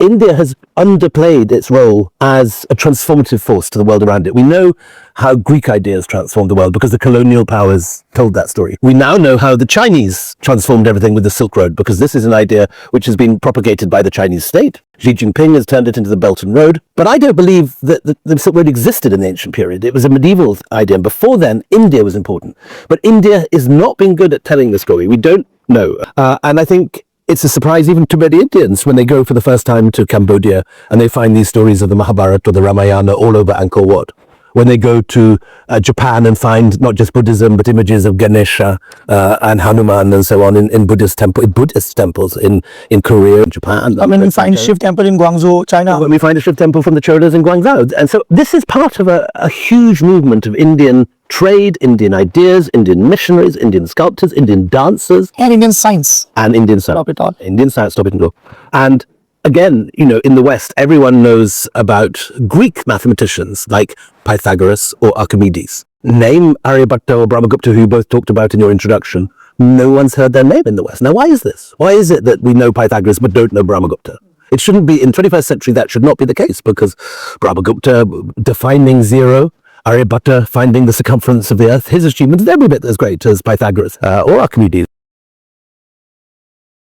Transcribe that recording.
India has underplayed its role as a transformative force to the world around it. We know how Greek ideas transformed the world because the colonial powers told that story. We now know how the Chinese transformed everything with the Silk Road, because this is an idea which has been propagated by the Chinese state. Xi Jinping has turned it into the Belt and Road. But I don't believe that the Silk Road existed in the ancient period. It was a medieval idea. And before then, India was important. But India has not been good at telling the story. We don't know. And I think it's a surprise even to many Indians when they go for the first time to Cambodia and they find these stories of the Mahabharata or the Ramayana all over Angkor Wat. When they go to Japan and find not just Buddhism but images of Ganesha and Hanuman and so on in Buddhist temples in Korea and Japan. I mean, we find Shiv temple in Guangzhou, China. When we find a Shiv temple from the Cholas in Guangzhou. And so this is part of a huge movement of Indian trade, Indian ideas, Indian missionaries, Indian sculptors, Indian dancers. And Indian science. And Indian science. Stop it all. Indian science, stop it and go. And again, you know, in the West, everyone knows about Greek mathematicians like Pythagoras or Archimedes. Name Aryabhatta or Brahmagupta, who you both talked about in your introduction. No one's heard their name in the West. Now, why is this? Why is it that we know Pythagoras but don't know Brahmagupta? It shouldn't be, in the 21st century, that should not be the case, because Brahmagupta defining zero, Aryabhatta finding the circumference of the earth, his achievement is every bit as great as Pythagoras or Archimedes.